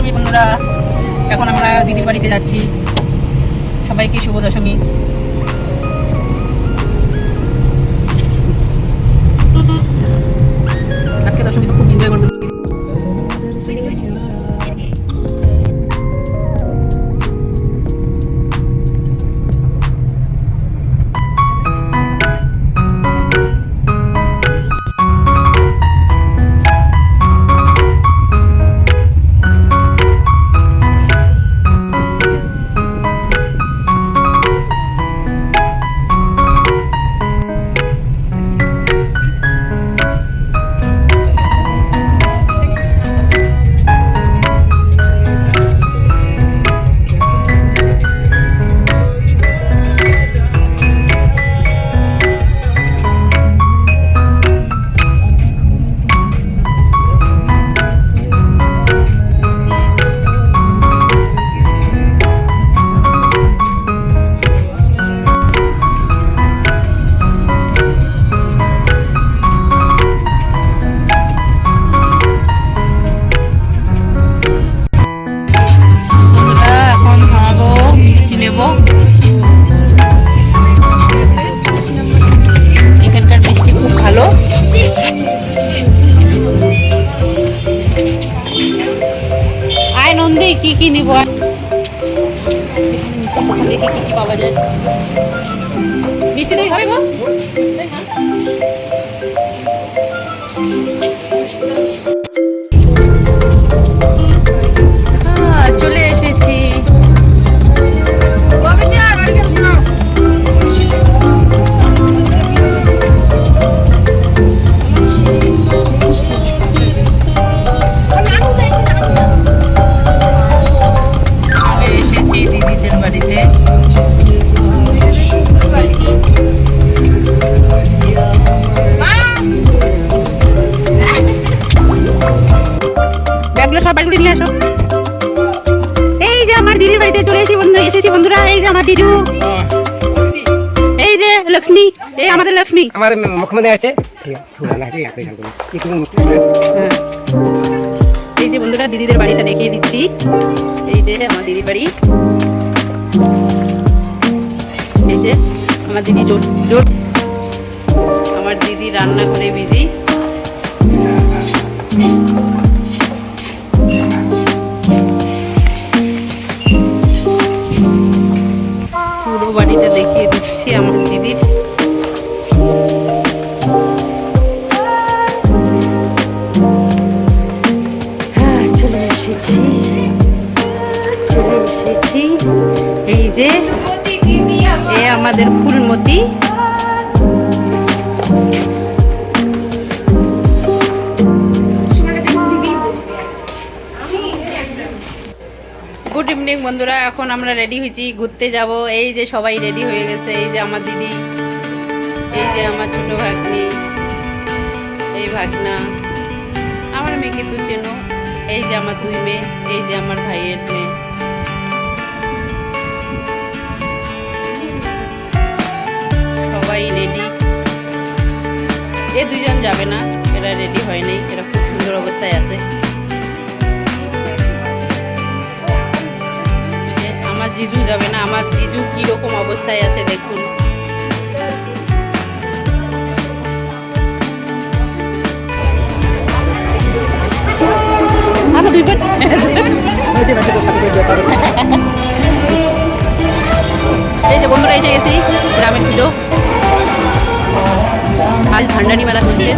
দশমী বন্ধুরা, এখন আমরা দিদির বাড়িতে যাচ্ছি। সবাইকে শুভ দশমী। আজকে দশমী তো খুব এনজয় করবো। এখানকার মিষ্টি খুব ভালো। আয় নন্দী, কি কি নিব? মিষ্টি দোকান দেখে কি কি পাওয়া যায়? মিষ্টি দই হবে গো? চলে এসেছি। দিদিদের বাড়িতে ব্যাগগুলো সব বাড়ি নিয়ে আসো। এই যে আমার দিদির বাড়িতে চলে এসেছি বন্ধুরা। এই যে আমার দিদু, এই যে লক্ষ্মী, এই আমাদের লক্ষ্মী। আমার মুখ্যমন্ত্রী আছে। এই যে বন্ধুরা দিদিদের বাড়িটা দেখিয়ে দিচ্ছি। এই যে আমার দিদির বাড়ি। এই যে আমার দিদি জোট আমার দিদি রান্না করে বিজি। পুরো বাড়িটা দেখিয়ে দিচ্ছি আমার দিদির। চলে এসেছি। এই যে আমাদের ফুলমতি। গুড ইভিনিং বন্ধুরা, এখন আমরা রেডি হয়েছি, ঘুরতে যাব। এই যে সবাই রেডি হয়ে গেছে। এই যে আমার দিদি, এই যে আমার ছোট ভাগ্নি, এই ভাগনা, আমার মেয়েকে তো চেনো। এই যে আমার দুই মেয়ে, এই যে আমার ভাইয়ের মেয়ে। সবাই রেডি। এ দুজন যাবে না, এরা রেডি হয় নাই, এরা খুব সুন্দর অবস্থায় আছে। আমার জিজু যাবে না, আমার জিজু কি রকম অবস্থায় আছে দেখুন। এই যে বন্ধুরা এসে গেছি গ্রামের পুজো। আজ ভান্ডারি মেলা চলছে।